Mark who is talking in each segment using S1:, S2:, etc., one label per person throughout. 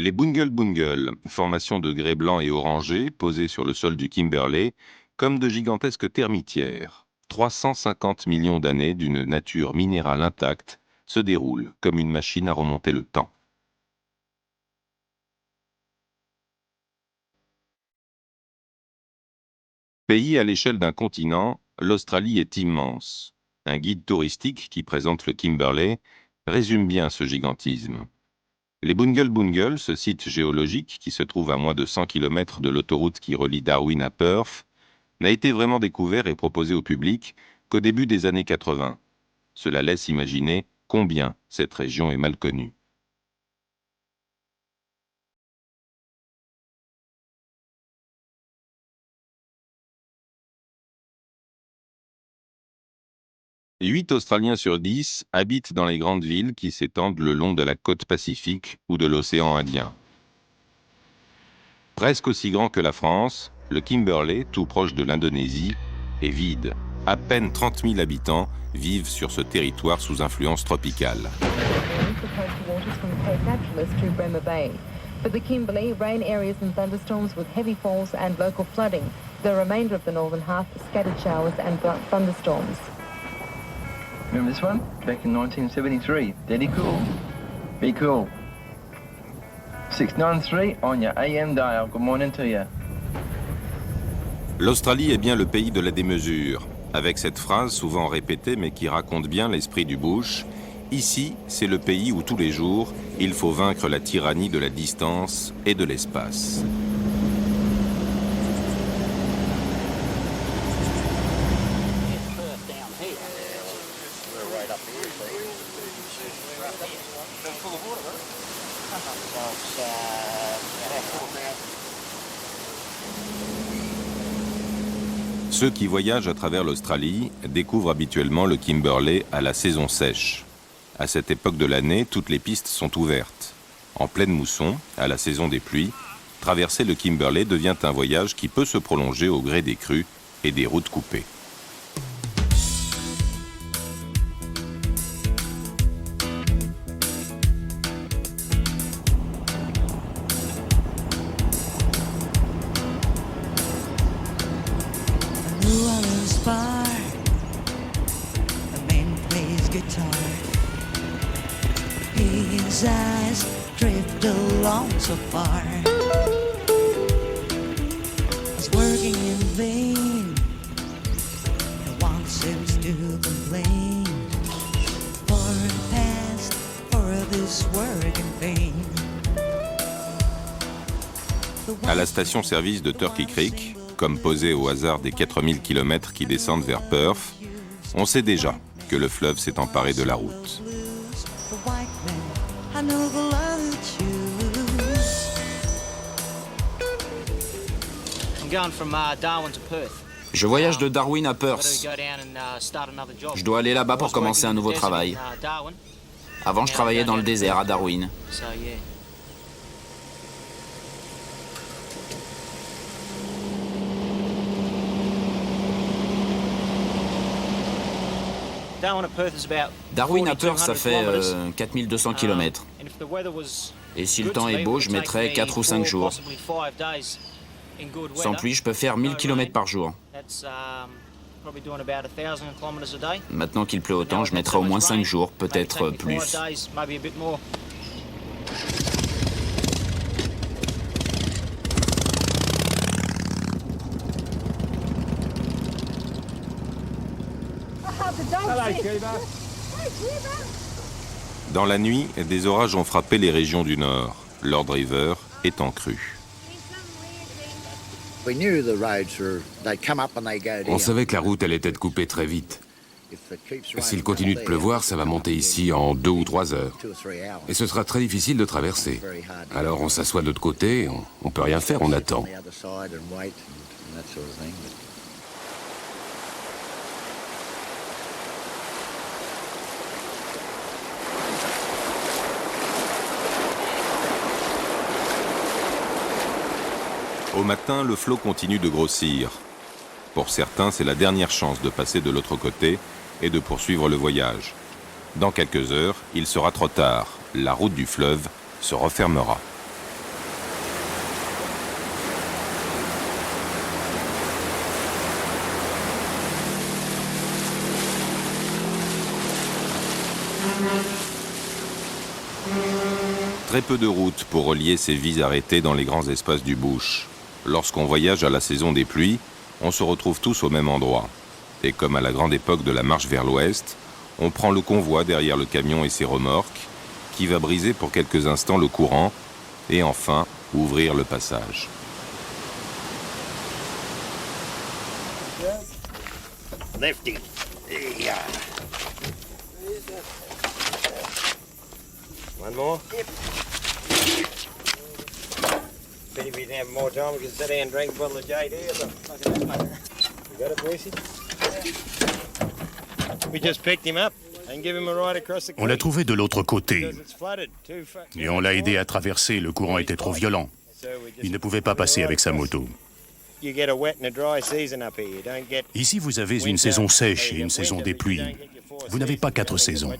S1: Les Bungle Bungle, formation de grès blanc et orangé posées sur le sol du Kimberley, comme de gigantesques termitières, 350 millions d'années d'une nature minérale intacte, se déroulent comme une machine à remonter le temps. Pays à l'échelle d'un continent, l'Australie est immense. Un guide touristique qui présente le Kimberley résume bien ce gigantisme. Les Bungle Bungle, ce site géologique qui se trouve à moins de 100 km de l'autoroute qui relie Darwin à Perth, n'a été vraiment découvert et proposé au public qu'au début des années 80. Cela laisse imaginer combien cette région est mal connue. « 8 Australiens sur 10 habitent dans les grandes villes qui s'étendent le long de la côte Pacifique ou de l'océan Indien. Presque aussi grand que la France, le Kimberley, tout proche de l'Indonésie, est vide. À peine 30 000 habitants vivent sur ce territoire sous influence tropicale. For the Kimberley, rain areas and thunderstorms with heavy falls and local flooding. The remainder of the northern half, scattered showers and thunderstorms.
S2: Remember this one? Back in 1973. Deadly cool. Be cool. 693 on your AM dial. Good morning to you.
S1: L'Australie est bien le pays de la démesure, avec cette phrase souvent répétée mais qui raconte bien l'esprit du bush. Ici, c'est le pays où tous les jours, il faut vaincre la tyrannie de la distance et de l'espace. Ceux qui voyagent à travers l'Australie découvrent habituellement le Kimberley à la saison sèche. À cette époque de l'année, toutes les pistes sont ouvertes. En pleine mousson, à la saison des pluies, traverser le Kimberley devient un voyage qui peut se prolonger au gré des crues et des routes coupées.
S3: His eyes drift along so far. He's working in vain. No one seems to complain. For the past, for this work in vain.
S1: À la station-service de Turkey Creek, comme posée au hasard des 4000 km qui descendent vers Perth, on sait déjà que le fleuve s'est emparé de la route.
S4: Je voyage de Darwin à Perth. Je dois aller là-bas pour commencer un nouveau travail. Avant, je travaillais dans le désert à Darwin. Darwin à Perth, ça fait 4200 km. Et si le temps est beau, je mettrai 4 ou 5 jours. Sans pluie, je peux faire 1000 km par jour. Maintenant qu'il pleut autant, je mettrai au moins 5 jours, peut-être plus.
S1: Dans la nuit, des orages ont frappé les régions du nord, Lord River étant crue.
S5: On savait que la route allait être coupée très vite. S'il continue de pleuvoir, ça va monter ici en 2 ou 3 heures. Et ce sera très difficile de traverser. Alors on s'assoit de l'autre côté, on peut rien faire, on attend.
S1: Au matin, le flot continue de grossir. Pour certains, c'est la dernière chance de passer de l'autre côté et de poursuivre le voyage. Dans quelques heures, il sera trop tard. La route du fleuve se refermera. Très peu de routes pour relier ces vies arrêtées dans les grands espaces du bush. Lorsqu'on voyage à la saison des pluies, on se retrouve tous au même endroit. Et comme à la grande époque de la marche vers l'ouest, on prend le convoi derrière le camion et ses remorques, qui va briser pour quelques instants le courant et enfin ouvrir le passage.
S6: Lefty. Yeah. One more? Yep. Pity we didn't have more time. We could sit there and drink a bottle of JD or something. You got it, Brucey? We just picked him up and give him a ride across the creek.
S7: On l'a trouvé de l'autre côté
S6: Because it's flooded too far.
S7: et on l'a aidé à traverser. Le courant était trop violent.
S6: So we just
S7: Il ne pouvait pas passer avec sa moto.
S6: You get a wet and a dry season up here. You don't get
S7: Ici, vous avez une saison sèche et une saison des pluies. Vous n'avez pas 4 saisons.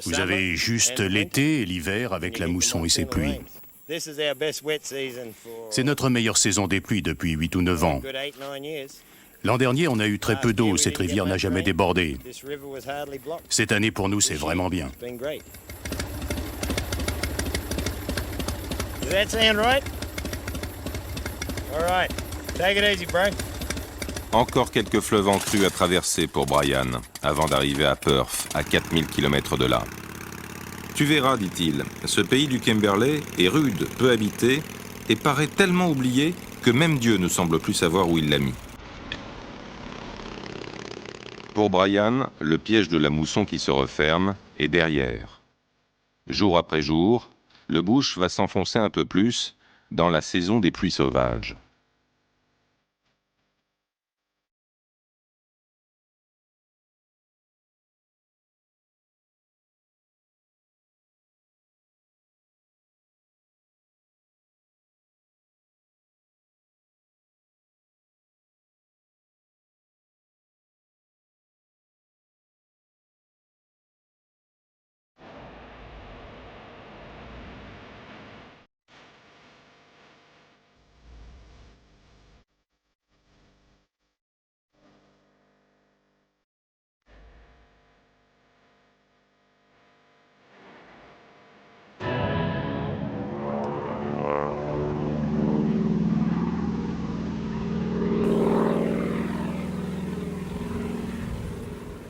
S7: Vous avez juste l'été et l'hiver avec la mousson et ses pluies. C'est notre meilleure saison des pluies depuis 8 ou 9 ans. L'an dernier, on a eu très peu d'eau. Cette rivière n'a jamais débordé. Cette année, pour nous, c'est vraiment bien.
S6: Does that sound right? All right. Take it easy, bro.
S1: Encore quelques fleuves en crue à traverser pour Brian, avant d'arriver à Perth, à 4000 km de là. Tu verras, dit-il, ce pays du Kimberley est rude, peu habité, et paraît tellement oublié que même Dieu ne semble plus savoir où il l'a mis. Pour Brian, le piège de la mousson qui se referme est derrière. Jour après jour, le bush va s'enfoncer un peu plus dans la saison des pluies sauvages.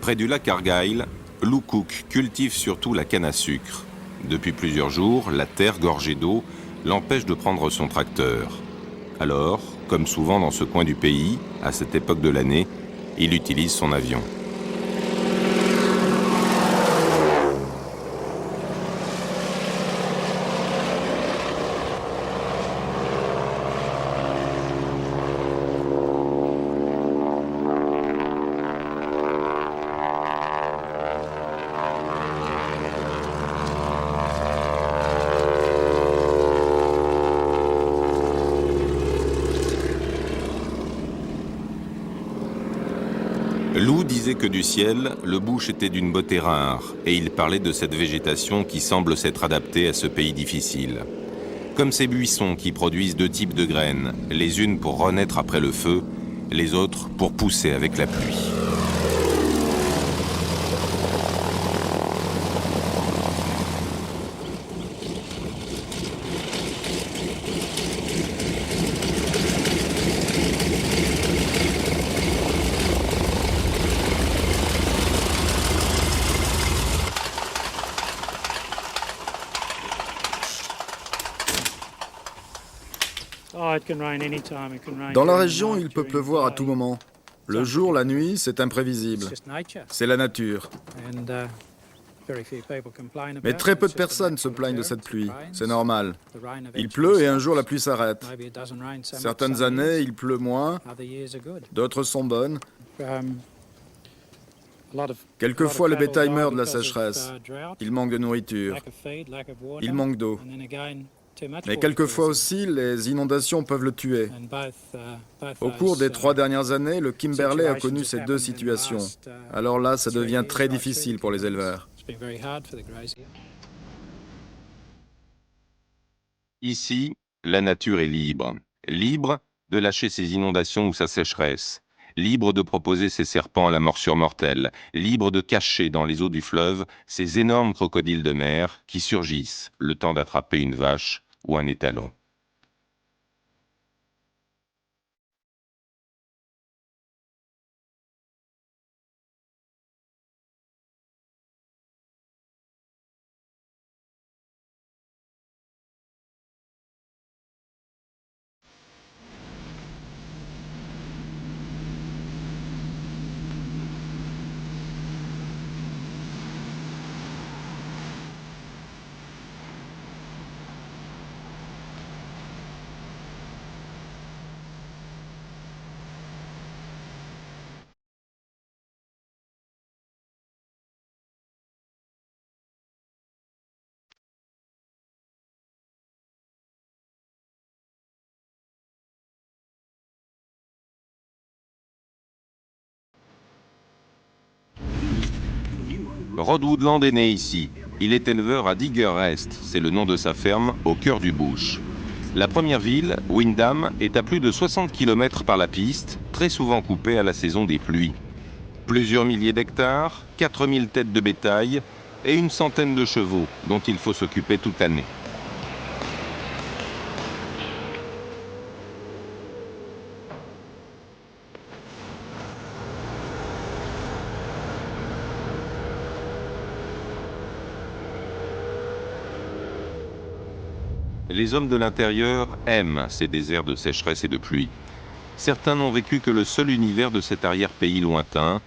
S1: Près du lac Argyle, Lou Cook cultive surtout la canne à sucre. Depuis plusieurs jours, la terre gorgée d'eau l'empêche de prendre son tracteur. Alors, comme souvent dans ce coin du pays, à cette époque de l'année, il utilise son avion. Lou disait que du ciel, le bush était d'une beauté rare, et il parlait de cette végétation qui semble s'être adaptée à ce pays difficile. Comme ces buissons qui produisent 2 types de graines, les unes pour renaître après le feu, les autres pour pousser avec la pluie.
S8: Dans la région, il peut pleuvoir à tout moment. Le jour, la nuit, c'est imprévisible. C'est la nature. Mais très peu de personnes se plaignent de cette pluie. C'est normal. Il pleut et un jour la pluie s'arrête. Certaines années, il pleut moins, d'autres sont bonnes. Quelquefois, le bétail meurt de la sécheresse. Il manque de nourriture. Il manque d'eau. Mais quelquefois aussi, les inondations peuvent le tuer. Au cours des 3 dernières années, le Kimberley a connu ces 2 situations. Alors là, ça devient très difficile pour les éleveurs.
S1: Ici, la nature est libre. Libre de lâcher ses inondations ou sa sécheresse. libre de proposer ses serpents à la morsure mortelle, libre de cacher dans les eaux du fleuve ces énormes crocodiles de mer qui surgissent le temps d'attraper une vache ou un étalon. Rod Woodland est né ici. Il est éleveur à Digger Rest, c'est le nom de sa ferme, au cœur du bush. La première ville, Windham, est à plus de 60 km par la piste, très souvent coupée à la saison des pluies. Plusieurs milliers d'hectares, 4000 têtes de bétail et une centaine de chevaux dont il faut s'occuper toute l'année. Les hommes de l'intérieur aiment ces déserts de sécheresse et de pluie. Certains n'ont vécu que le seul univers de cet arrière-pays lointain,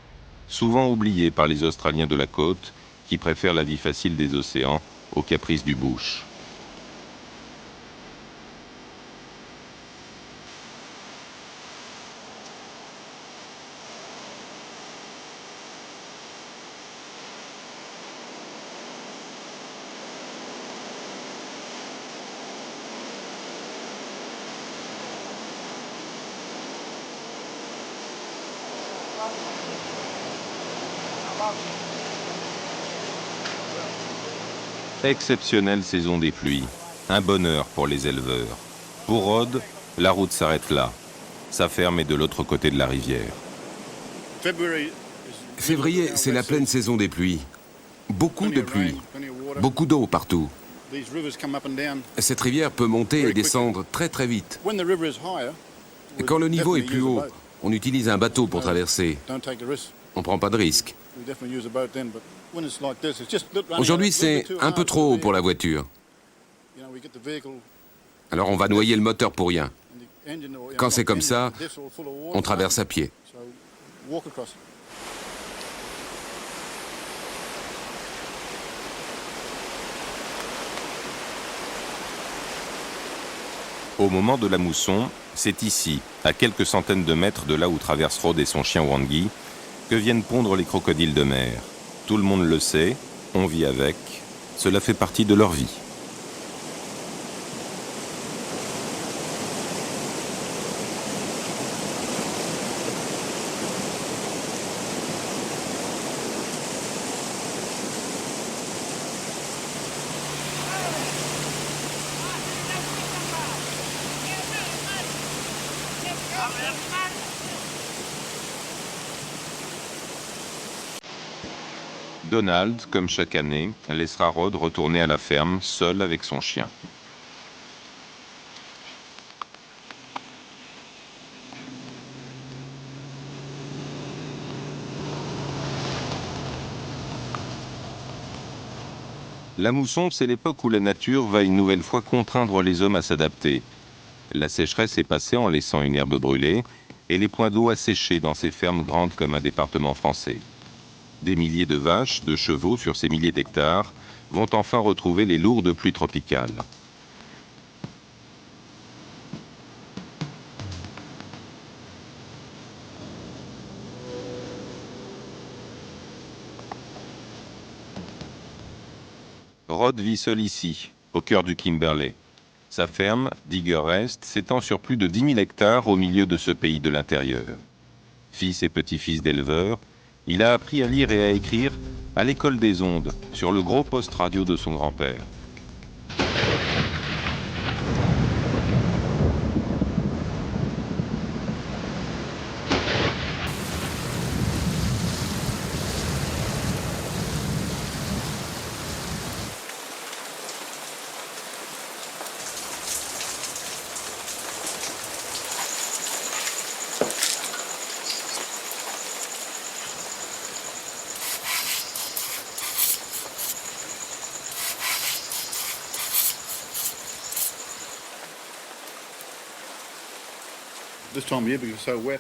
S1: souvent oublié par les Australiens de la côte, qui préfèrent la vie facile des océans aux caprices du bush. Exceptionnelle saison des pluies, un bonheur pour les éleveurs. Pour Rod, la route s'arrête là. Sa ferme est de l'autre côté de la rivière.
S5: Février, c'est la pleine saison des pluies. Beaucoup de pluie, beaucoup d'eau partout. Cette rivière peut monter et descendre très très vite. Quand le niveau est plus haut, on utilise un bateau pour traverser. On ne prend pas de risque. Aujourd'hui, c'est un peu trop haut pour la voiture. Alors on va noyer le moteur pour rien. Quand c'est comme ça, on traverse à pied.
S1: Au moment de la mousson, c'est ici, à quelques centaines de mètres de là où traversent Rod et son chien Wangi, que viennent pondre les crocodiles de mer. Tout le monde le sait, on vit avec, cela fait partie de leur vie. Donald, comme chaque année, laissera Rod retourner à la ferme, seul avec son chien. La mousson, c'est l'époque où la nature va une nouvelle fois contraindre les hommes à s'adapter. La sécheresse est passée en laissant une herbe brûlée et les points d'eau asséchés dans ces fermes grandes comme un département français. Des milliers de vaches, de chevaux sur ces milliers d'hectares vont enfin retrouver les lourdes pluies tropicales. Rod vit seul ici, au cœur du Kimberley. Sa ferme, Digger Rest, s'étend sur plus de 10 000 hectares au milieu de ce pays de l'intérieur. Fils et petit-fils d'éleveurs, il a appris à lire et à écrire à l'école des ondes, sur le gros poste radio de son grand-père.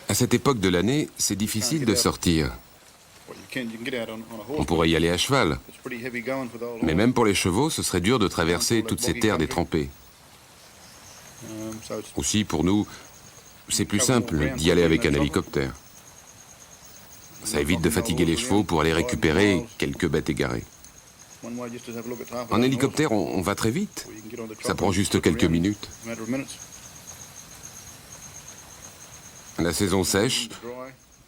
S5: À cette époque de l'année, c'est difficile de sortir. On pourrait y aller à cheval, mais même pour les chevaux, ce serait dur de traverser toutes ces terres détrempées. Aussi, pour nous, c'est plus simple d'y aller avec un hélicoptère. Ça évite de fatiguer les chevaux pour aller récupérer quelques bêtes égarées. En hélicoptère, on va très vite. Ça prend juste quelques minutes. La saison sèche,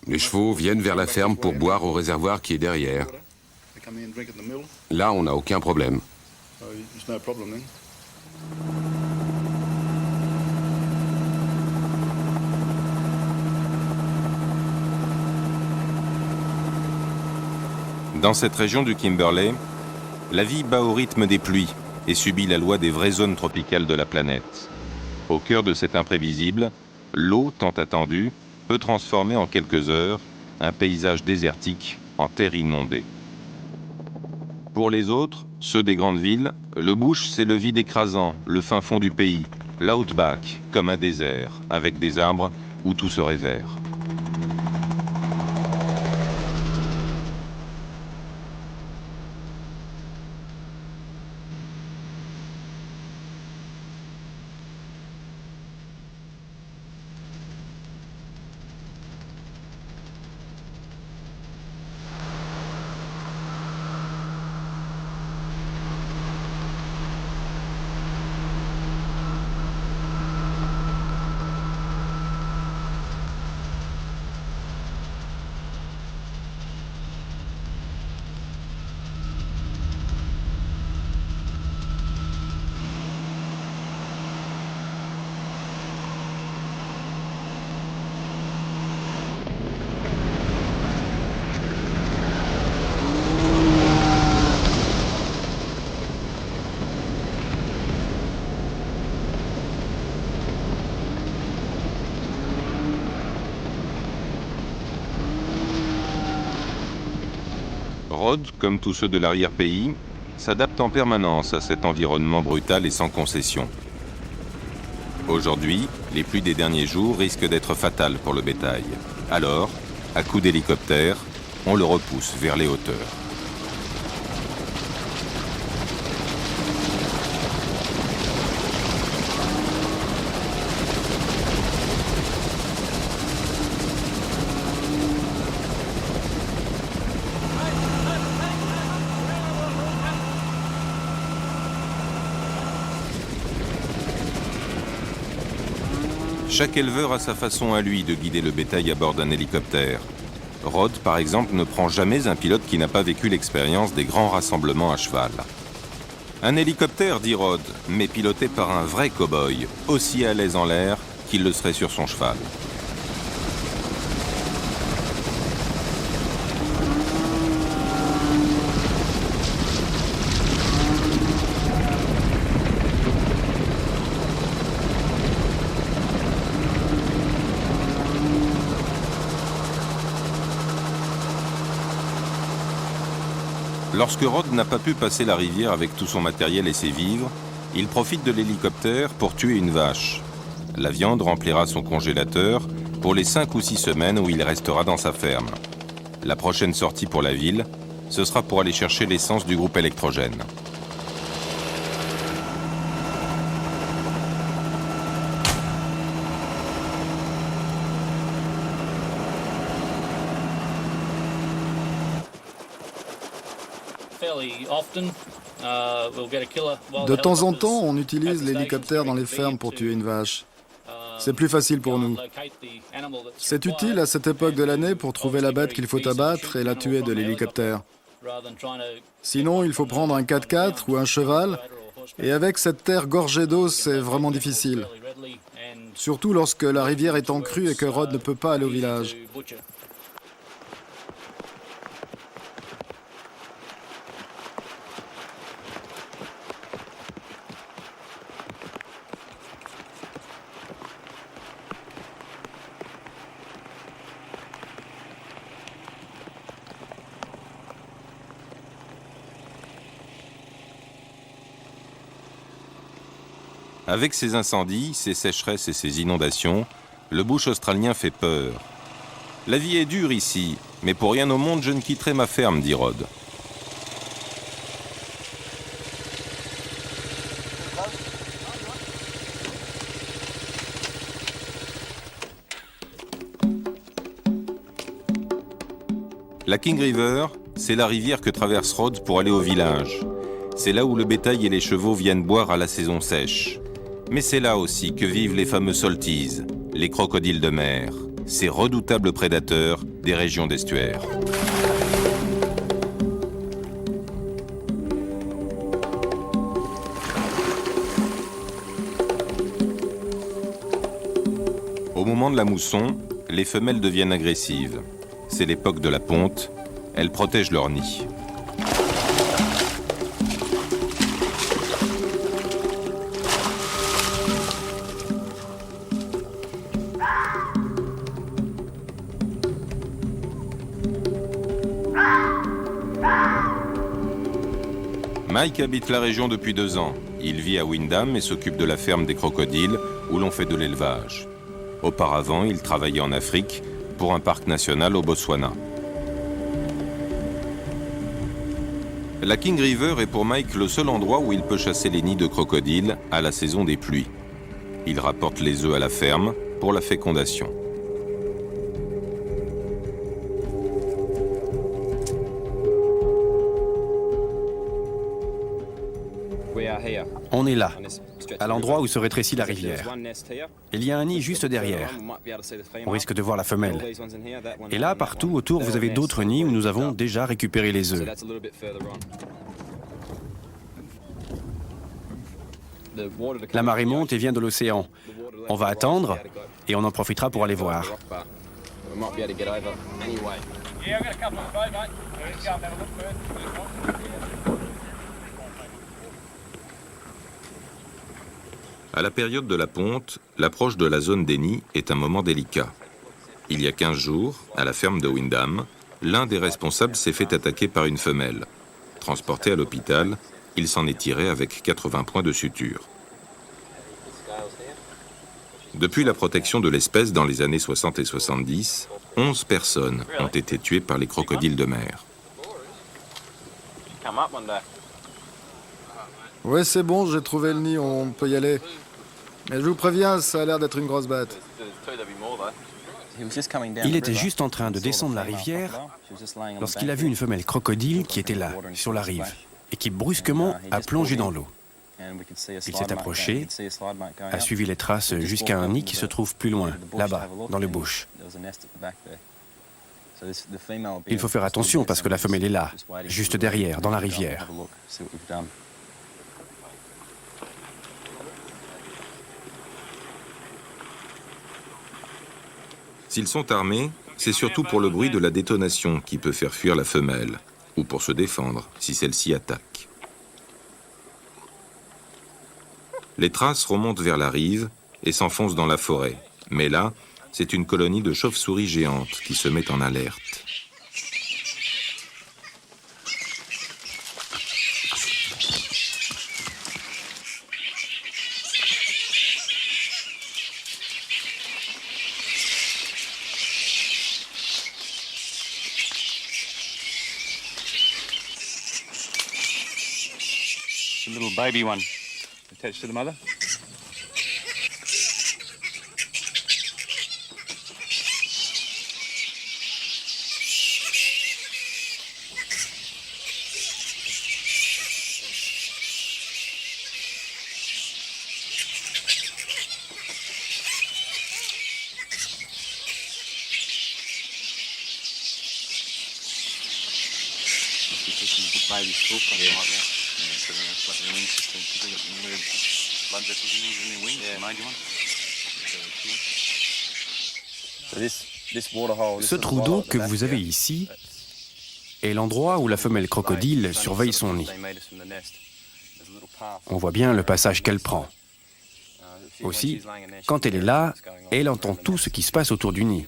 S5: les chevaux viennent vers la ferme pour boire au réservoir qui est derrière. Là, on n'a aucun problème.
S1: Dans cette région du Kimberley, la vie bat au rythme des pluies et subit la loi des vraies zones tropicales de la planète. Au cœur de cet imprévisible, l'eau, tant attendue, peut transformer en quelques heures un paysage désertique en terre inondée. Pour les autres, ceux des grandes villes, le bush, c'est le vide écrasant, le fin fond du pays, l'outback, comme un désert, avec des arbres où tout serait vert. Rod, comme tous ceux de l'arrière-pays, s'adapte en permanence à cet environnement brutal et sans concession. Aujourd'hui, les pluies des derniers jours risquent d'être fatales pour le bétail. Alors, à coups d'hélicoptère, on le repousse vers les hauteurs. Chaque éleveur a sa façon à lui de guider le bétail à bord d'un hélicoptère. Rod, par exemple, ne prend jamais un pilote qui n'a pas vécu l'expérience des grands rassemblements à cheval. Un hélicoptère, dit Rod, mais piloté par un vrai cow-boy, aussi à l'aise en l'air qu'il le serait sur son cheval. Lorsque Rod n'a pas pu passer la rivière avec tout son matériel et ses vivres, il profite de l'hélicoptère pour tuer une vache. La viande remplira son congélateur pour les 5 ou 6 semaines où il restera dans sa ferme. La prochaine sortie pour la ville, ce sera pour aller chercher l'essence du groupe électrogène.
S8: De temps en temps, on utilise l'hélicoptère dans les fermes pour tuer une vache. C'est plus facile pour nous. C'est utile à cette époque de l'année pour trouver la bête qu'il faut abattre et la tuer de l'hélicoptère. Sinon, il faut prendre un 4x4 ou un cheval, et avec cette terre gorgée d'eau, c'est vraiment difficile. Surtout lorsque la rivière est en crue et que Rod ne peut pas aller au village.
S1: Avec ces incendies, ces sécheresses et ces inondations, Le bush australien fait peur. La vie est dure ici, mais pour rien au monde je ne quitterai ma ferme, dit Rod. La King River, c'est la rivière que traverse Rod pour aller au village. C'est là où le bétail et les chevaux viennent boire à la saison sèche. Mais c'est là aussi que vivent les fameux salties, les crocodiles de mer, ces redoutables prédateurs des régions d'estuaires. Au moment de la mousson, les femelles deviennent agressives. C'est l'époque de la ponte, elles protègent leur nid. Mike habite la région depuis 2 ans. Il vit à Windham et s'occupe de la ferme des crocodiles où l'on fait de l'élevage. Auparavant, il travaillait en Afrique pour un parc national au Botswana. La King River est pour Mike le seul endroit où il peut chasser les nids de crocodiles à la saison des pluies. Il rapporte les œufs à la ferme pour la fécondation.
S9: On est là, à l'endroit où se rétrécit la rivière. Il y a un nid juste derrière. On risque de voir la femelle. Et là, partout autour, vous avez d'autres nids où nous avons déjà récupéré les œufs. La marée monte et vient de l'océan. On va attendre et on en profitera pour aller voir.
S1: À la période de la ponte, l'approche de la zone des nids est un moment délicat. Il y a 15 jours, à la ferme de Windham, l'un des responsables s'est fait attaquer par une femelle. Transporté à l'hôpital, il s'en est tiré avec 80 points de suture. Depuis la protection de l'espèce dans les années 60 et 70, 11 personnes ont été tuées par les crocodiles de mer.
S8: Ouais, c'est bon, j'ai trouvé le nid, on peut y aller. Mais je vous préviens, ça a l'air d'être une grosse bête.
S9: Il était juste en train de descendre la rivière lorsqu'il a vu une femelle crocodile qui était là, sur la rive, et qui brusquement a plongé dans l'eau. Il s'est approché, a suivi les traces jusqu'à un nid qui se trouve plus loin, là-bas, dans le bush. Il faut faire attention parce que la femelle est là, juste derrière, dans la rivière.
S1: S'ils sont armés, c'est surtout pour le bruit de la détonation qui peut faire fuir la femelle, ou pour se défendre si celle-ci attaque. Les traces remontent vers la rive et s'enfoncent dans la forêt. Mais là, c'est une colonie de chauves-souris géantes qui se met en alerte.
S10: A little baby one attached to the mother. Baby spook on like that. The wing system, because they got weird blood vessels in their wings. Yeah, major one.
S9: Ce trou d'eau que vous avez ici est l'endroit où la femelle crocodile surveille son nid. On voit bien le passage qu'elle prend. Aussi, quand elle est là, elle entend tout ce qui se passe autour du nid.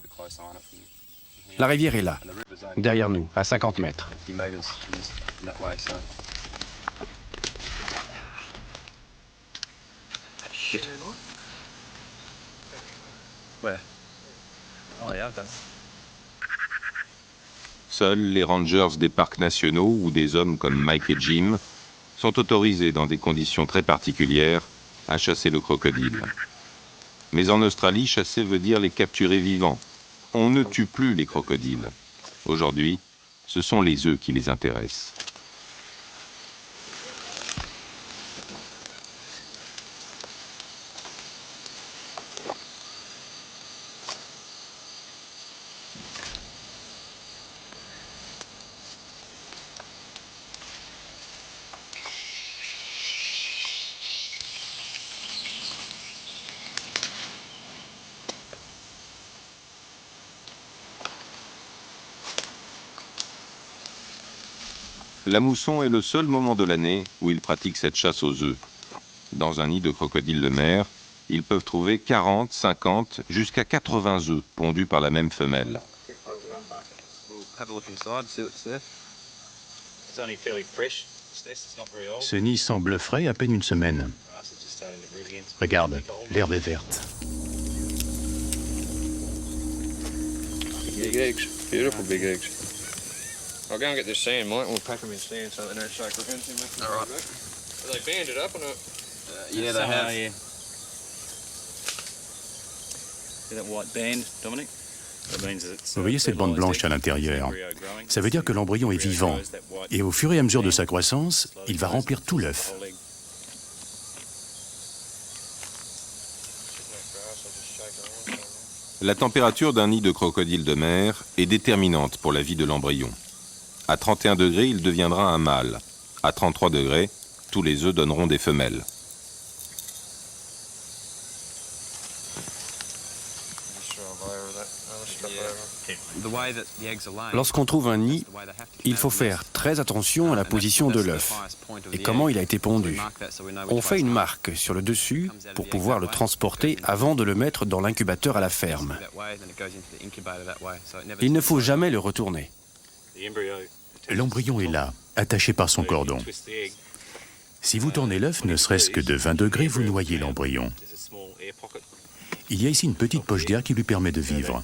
S9: La rivière est là, derrière nous, à 50 mètres.
S10: Where?
S1: Seuls les rangers des parcs nationaux ou des hommes comme Mike et Jim sont autorisés dans des conditions très particulières à chasser le crocodile. Mais en Australie, chasser veut dire les capturer vivants. On ne tue plus les crocodiles. Aujourd'hui, ce sont les œufs qui les intéressent. La mousson est le seul moment de l'année où ils pratiquent cette chasse aux œufs. Dans un nid de crocodile de mer, ils peuvent trouver 40, 50, jusqu'à 80 œufs pondus par la même femelle.
S7: Ce nid semble frais, à peine une semaine. Regarde, l'herbe est verte.
S10: Big eggs, beautiful big eggs. I'll go and get this sand, Mike, and we'll pack them in sand so that they don't soak up anything. All right. Are they banded up or not?
S11: Yeah, they have. Yeah. See that white band, Dominic?
S7: Vous voyez cette bande blanche à l'intérieur? Ça veut dire que l'embryon est vivant. Et au fur et à mesure de sa croissance, il va remplir tout l'œuf.
S1: La température d'un nid de crocodile de mer est déterminante pour la vie de l'embryon. À 31 degrés, il deviendra un mâle. À 33 degrés, tous les œufs donneront des femelles.
S9: Lorsqu'on trouve un nid, il faut faire très attention à la position de l'œuf et comment il a été pondu. On fait une marque sur le dessus pour pouvoir le transporter avant de le mettre dans l'incubateur à la ferme. Il ne faut jamais le retourner.
S7: L'embryon est là, attaché par son cordon. Si vous tournez l'œuf ne serait-ce que de 20 degrés, vous noyez l'embryon. Il y a ici une petite poche d'air qui lui permet de vivre.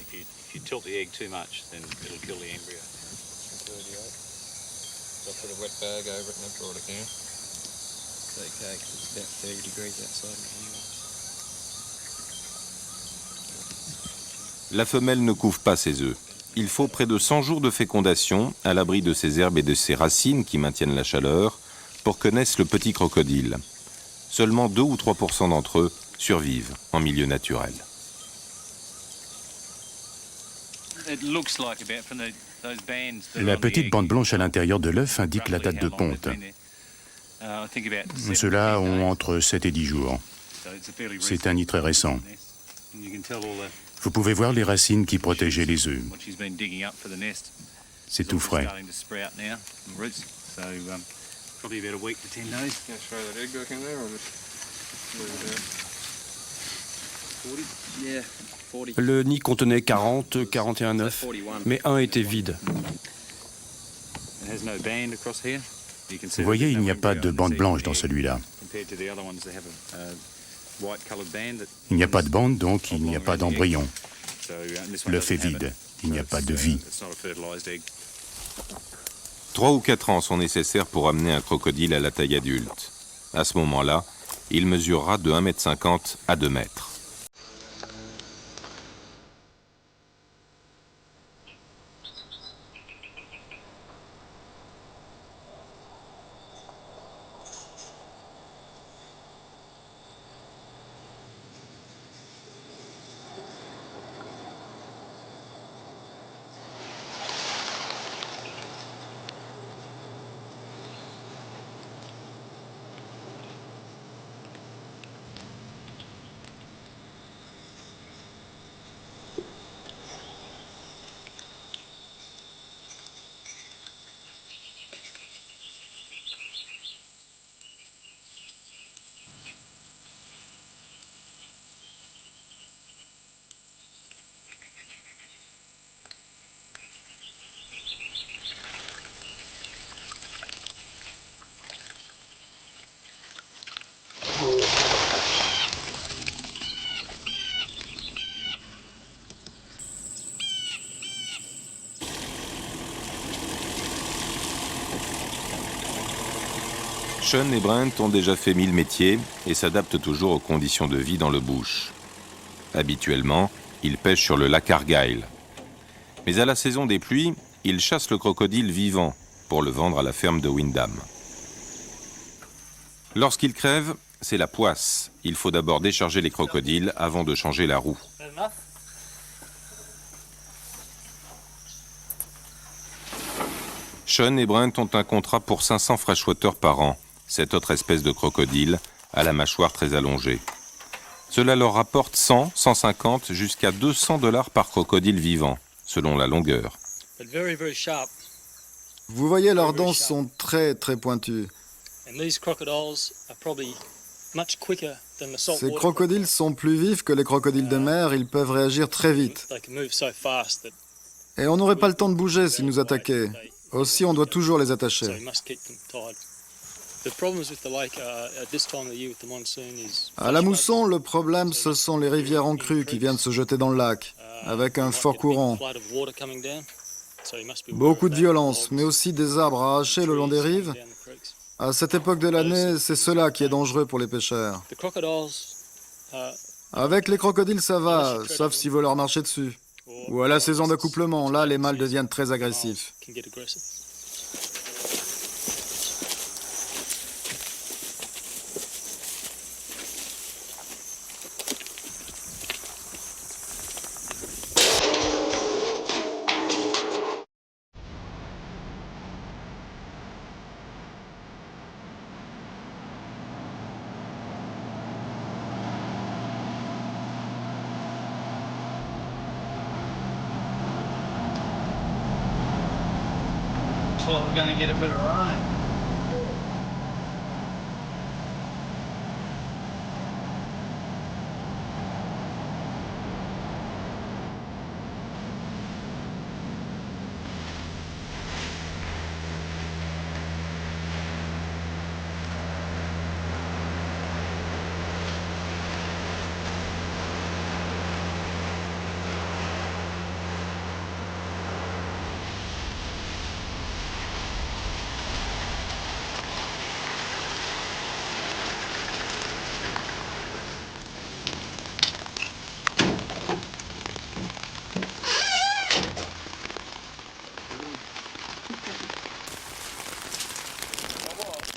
S1: La femelle ne couve pas ses œufs. Il faut près de 100 jours de fécondation, à l'abri de ses herbes et de ses racines qui maintiennent la chaleur, pour que naisse le petit crocodile. Seulement 2 ou 3% d'entre eux survivent en milieu naturel.
S7: La petite bande blanche à l'intérieur de l'œuf indique la date de ponte. Ceux-là ont entre 7 et 10 jours. C'est un nid très récent. Vous pouvez voir les racines qui protégeaient les œufs. C'est tout frais.
S9: Le nid contenait 40, 41 œufs, mais un était vide.
S7: Vous voyez, il n'y a pas de bande blanche dans celui-là. Il n'y a pas de bande, donc il n'y a pas d'embryon. L'œuf est vide. Il n'y a pas de vie.
S1: 3 ou 4 ans sont nécessaires pour amener un crocodile à la taille adulte. À ce moment-là, il mesurera de 1,50 m à 2 mètres. Sean et Brent ont déjà fait 1000 métiers et s'adaptent toujours aux conditions de vie dans le bush. Habituellement, ils pêchent sur le lac Argyle. Mais à la saison des pluies, ils chassent le crocodile vivant pour le vendre à la ferme de Windham. Lorsqu'il crève, c'est la poisse. Il faut d'abord décharger les crocodiles avant de changer la roue. Sean et Brent ont un contrat pour 500 freshwater par an, cette autre espèce de crocodile à la mâchoire très allongée. Cela leur rapporte 100, 150 jusqu'à 200 $ par crocodile vivant, selon la longueur.
S8: Vous voyez, leurs dents sont très pointues. Ces crocodiles sont plus vifs que les crocodiles de mer, ils peuvent réagir très vite. Et on n'aurait pas le temps de bouger s'ils nous attaquaient. Aussi, on doit toujours les attacher. À la mousson, le problème, ce sont les rivières en crue qui viennent se jeter dans le lac, avec un fort courant. Beaucoup de violence, mais aussi des arbres arrachés le long des rives. À cette époque de l'année, c'est cela qui est dangereux pour les pêcheurs. Avec les crocodiles, ça va, sauf s'ils veulent leur marcher dessus. Ou à la saison d'accouplement, là, les mâles deviennent très agressifs.
S2: Well, we're gonna get a bit of ride.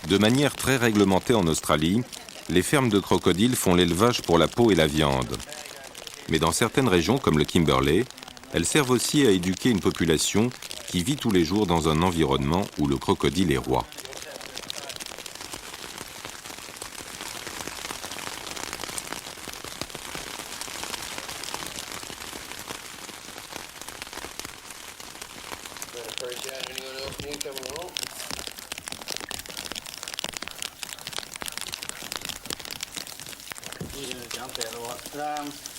S1: De manière très réglementée en Australie, les fermes de crocodiles font l'élevage pour la peau et la viande. Mais dans certaines régions, comme le Kimberley, elles servent aussi à éduquer une population qui vit tous les jours dans un environnement où le crocodile est roi.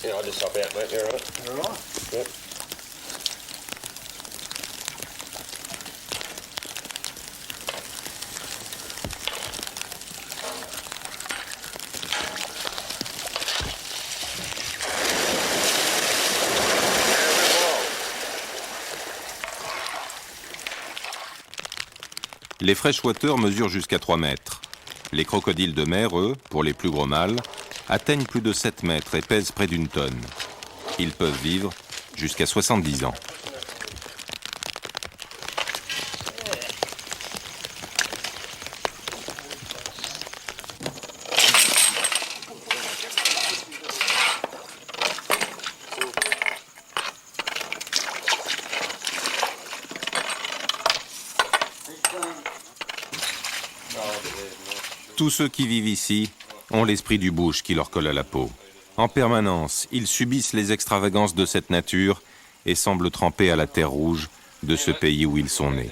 S6: Yeah, I'll just hop out, mate. You all right?
S2: All right.
S6: Yep.
S1: Les freshwater mesurent jusqu'à 3 mètres. Les crocodiles de mer, eux, pour les plus gros mâles, atteignent plus de 7 mètres et pèsent près d'1 tonne. Ils peuvent vivre jusqu'à 70 ans. Tous ceux qui vivent ici ont l'esprit du bush qui leur colle à la peau. En permanence, ils subissent les extravagances de cette nature et semblent trempés à la terre rouge de ce pays où ils sont nés.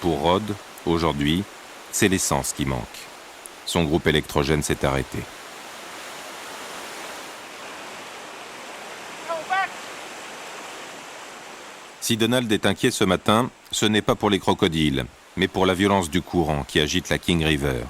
S1: Pour Rod, aujourd'hui, c'est l'essence qui manque. Son groupe électrogène s'est arrêté. Si Donald est inquiet ce matin, ce n'est pas pour les crocodiles, mais pour la violence du courant qui agite la King River.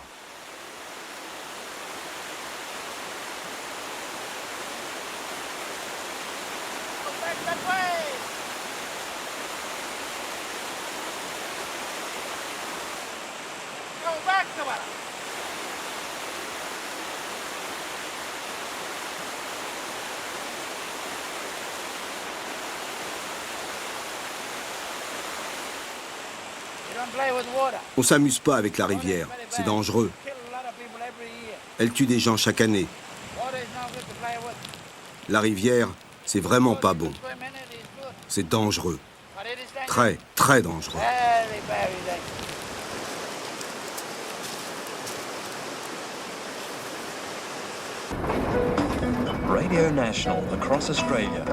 S12: On s'amuse pas avec la rivière, c'est dangereux. Elle tue des gens chaque année. La rivière, c'est vraiment pas bon. C'est dangereux. Très, très dangereux.
S13: Radio National across Australia.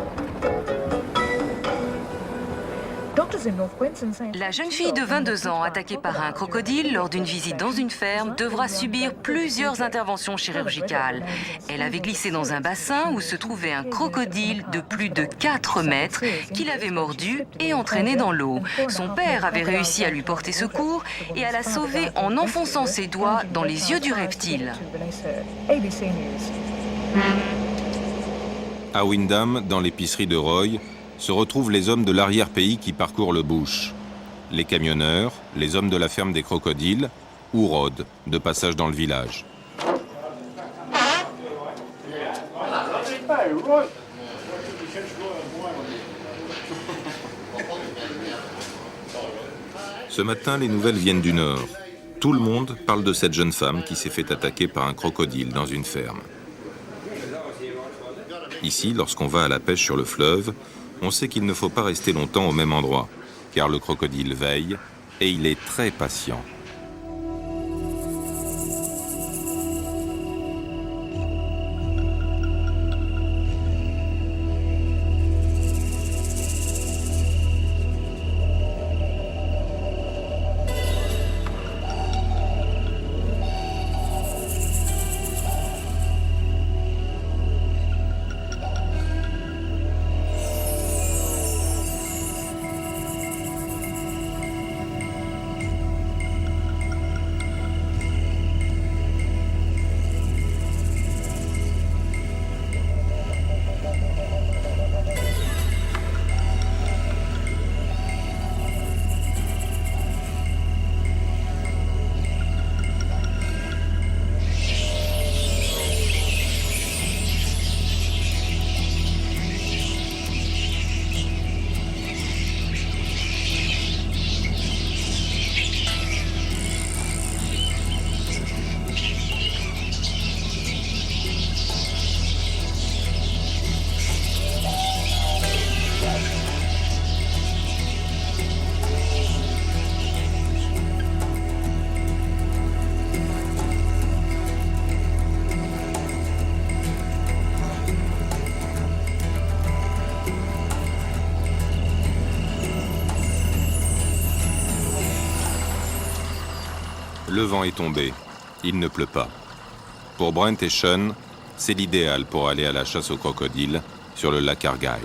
S14: La jeune fille de 22 ans, attaquée par un crocodile lors d'une visite dans une ferme, devra subir plusieurs interventions chirurgicales. Elle avait glissé dans un bassin où se trouvait un crocodile de plus de 4 mètres qui l'avait mordue et entraînée dans l'eau. Son père avait réussi à lui porter secours et à la sauver en enfonçant ses doigts dans les yeux du reptile.
S1: À Wyndham, dans l'épicerie de Roy, se retrouvent les hommes de l'arrière-pays qui parcourent le bush. Les camionneurs, les hommes de la ferme des crocodiles, ou Rod, de passage dans le village. Ce matin, les nouvelles viennent du Nord. Tout le monde parle de cette jeune femme qui s'est fait attaquer par un crocodile dans une ferme. Ici, lorsqu'on va à la pêche sur le fleuve, on sait qu'il ne faut pas rester longtemps au même endroit, car le crocodile veille et il est très patient. Le vent est tombé. Il ne pleut pas. Pour Brent et Sean, c'est l'idéal pour aller à la chasse aux crocodiles sur le lac Argyle.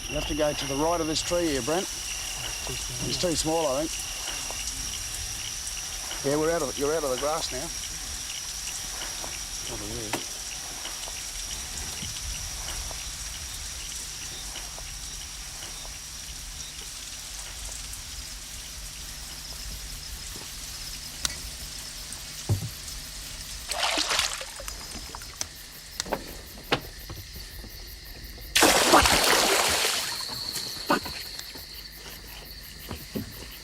S15: You have to go to the right of this tree here, Brent. It's too small, I think. Yeah, you're out of the grass now. Over there.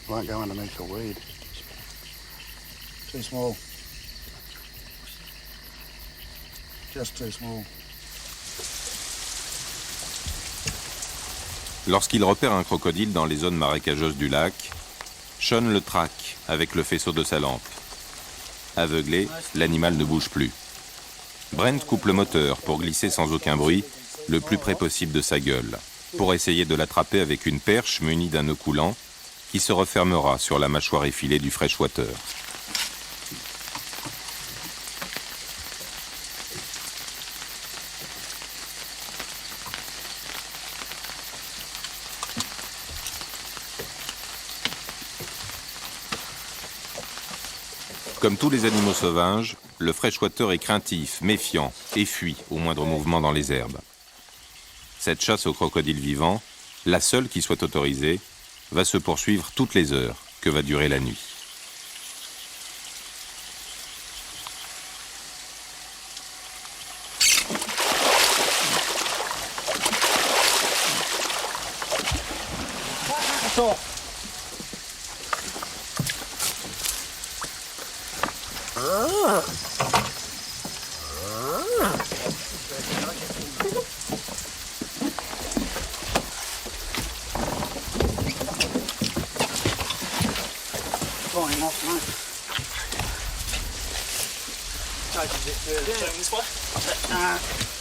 S15: Won't go underneath the weed. Too small. Just too small.
S1: Lorsqu'il repère un crocodile dans les zones marécageuses du lac, Sean le traque avec le faisceau de sa lampe. Aveuglé, l'animal ne bouge plus. Brent coupe le moteur pour glisser sans aucun bruit, le plus près possible de sa gueule, pour essayer de l'attraper avec une perche munie d'un nœud coulant qui se refermera sur la mâchoire effilée du freshwater. Comme tous les animaux sauvages, le freshwater est craintif, méfiant et fuit au moindre mouvement dans les herbes. Cette chasse au crocodile vivant, la seule qui soit autorisée, va se poursuivre toutes les heures que va durer la nuit.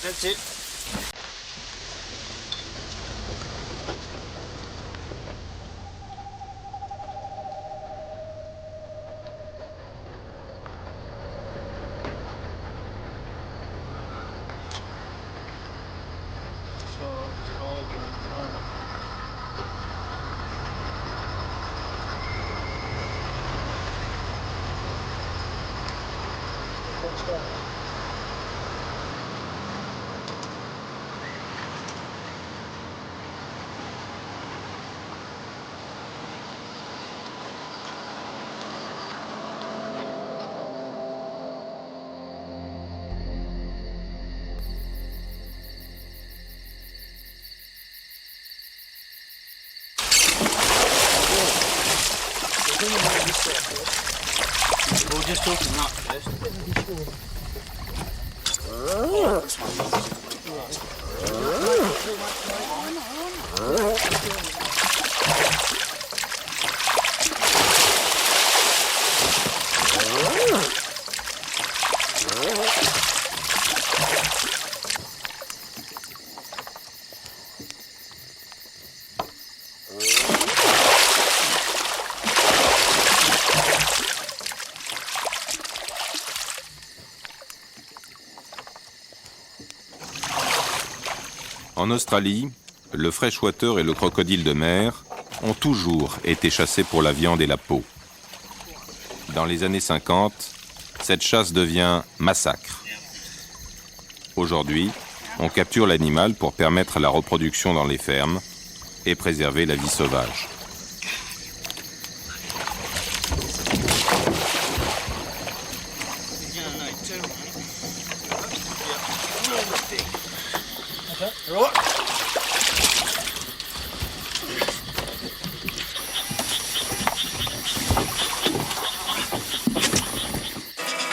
S6: That's it. We'll just open up first.
S1: En Australie, le freshwater et le crocodile de mer ont toujours été chassés pour la viande et la peau. Dans les années 50, cette chasse devient massacre. Aujourd'hui, on capture l'animal pour permettre la reproduction dans les fermes et préserver la vie sauvage.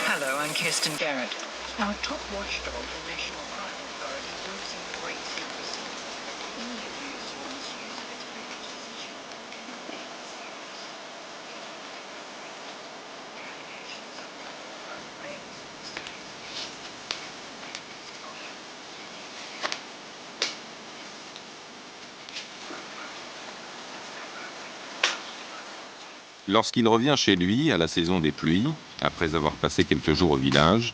S16: Hello, I'm Kirsten Garrett. Our top watchdog, the National Crime Authority, works in great secrecy. Any abuse or misuse of its privileged position may be serious. Allegations of rapes,
S1: Lorsqu'il revient chez lui à la saison des pluies, après avoir passé quelques jours au village,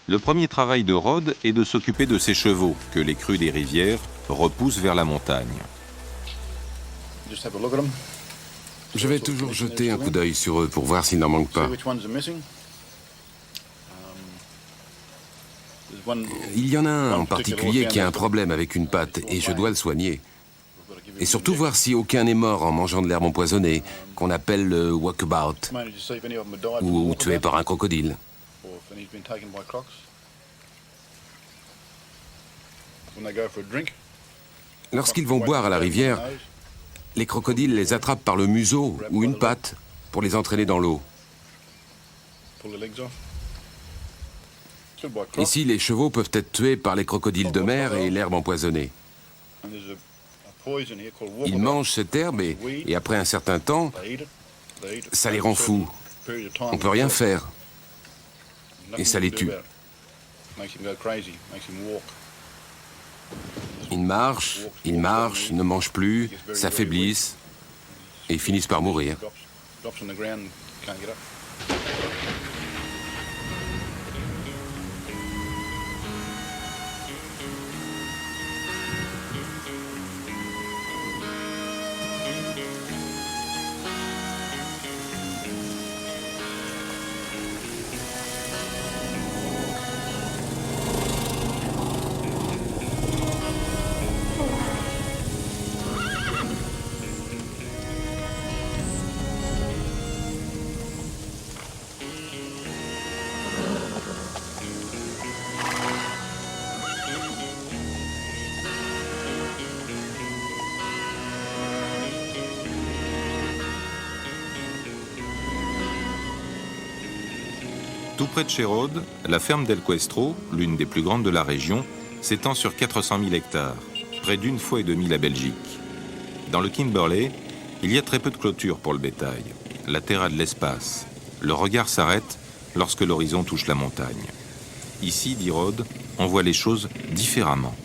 S1: le premier travail de Rod est de s'occuper de ses chevaux que les crues des rivières repoussent vers la montagne.
S5: Je vais toujours jeter un coup d'œil sur eux pour voir s'il n'en manque pas. Il y en a un en particulier qui a un problème avec une patte et je dois le soigner. Et surtout voir si aucun n'est mort en mangeant de l'herbe empoisonnée, qu'on appelle le walkabout, ou tué par un crocodile. Lorsqu'ils vont boire à la rivière, les crocodiles les attrapent par le museau ou une patte pour les entraîner dans l'eau. Ici, les chevaux peuvent être tués par les crocodiles de mer et l'herbe empoisonnée. Ils mangent cette herbe et après un certain temps, ça les rend fous. On ne peut rien faire. et ça les tue. Ils marchent, ne mangent plus, s'affaiblissent et finissent par mourir.
S1: Tout près de Sherrod, la ferme d'El Questro, l'une des plus grandes de la région, s'étend sur 400 000 hectares, près d'une fois et demie la Belgique. Dans le Kimberley, il y a très peu de clôture pour le bétail. La terre a de l'espace. Le regard s'arrête lorsque l'horizon touche la montagne. Ici, dit Rod, on voit les choses différemment.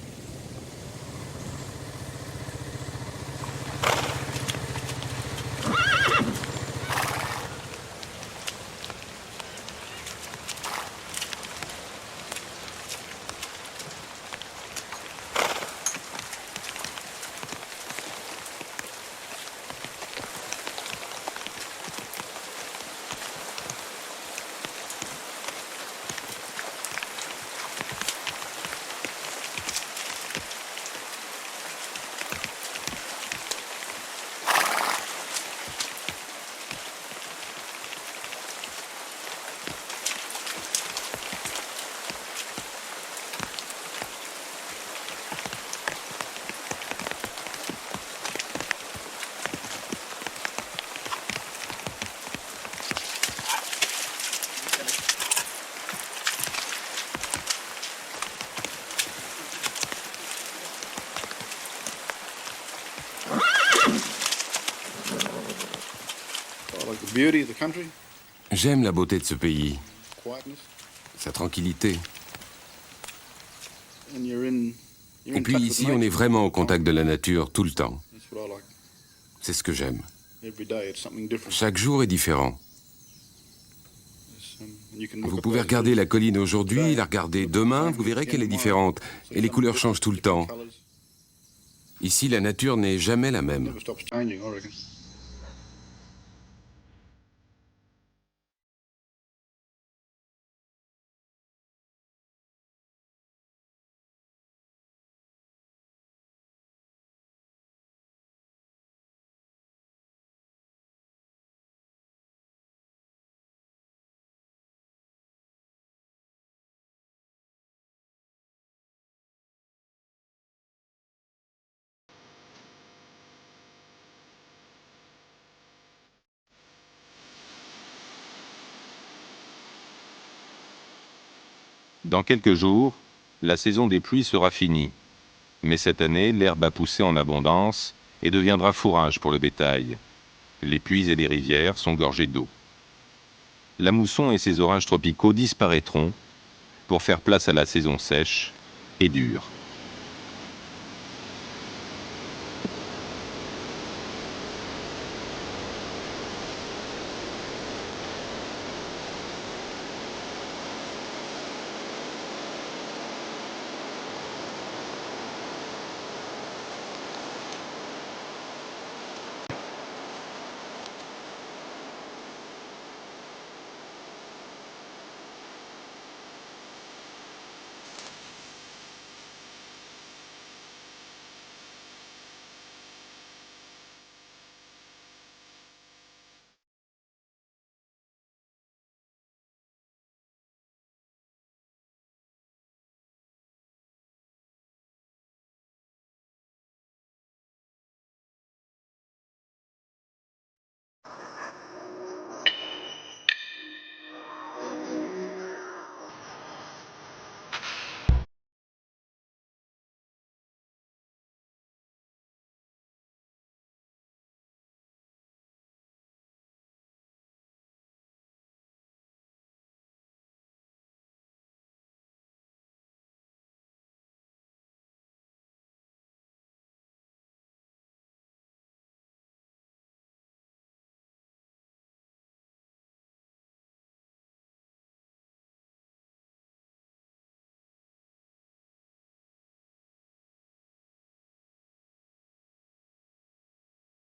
S5: J'aime la beauté de ce pays, sa tranquillité. Et puis ici, on est vraiment au contact de la nature tout le temps. C'est ce que j'aime. Chaque jour est différent. Vous pouvez regarder la colline aujourd'hui, la regarder demain, vous verrez qu'elle est différente. Et les couleurs changent tout le temps. Ici, la nature n'est jamais la même.
S1: Dans quelques jours, la saison des pluies sera finie. Mais cette année, l'herbe a poussé en abondance et deviendra fourrage pour le bétail. Les puits et les rivières sont gorgés d'eau. La mousson et ses orages tropicaux disparaîtront pour faire place à la saison sèche et dure.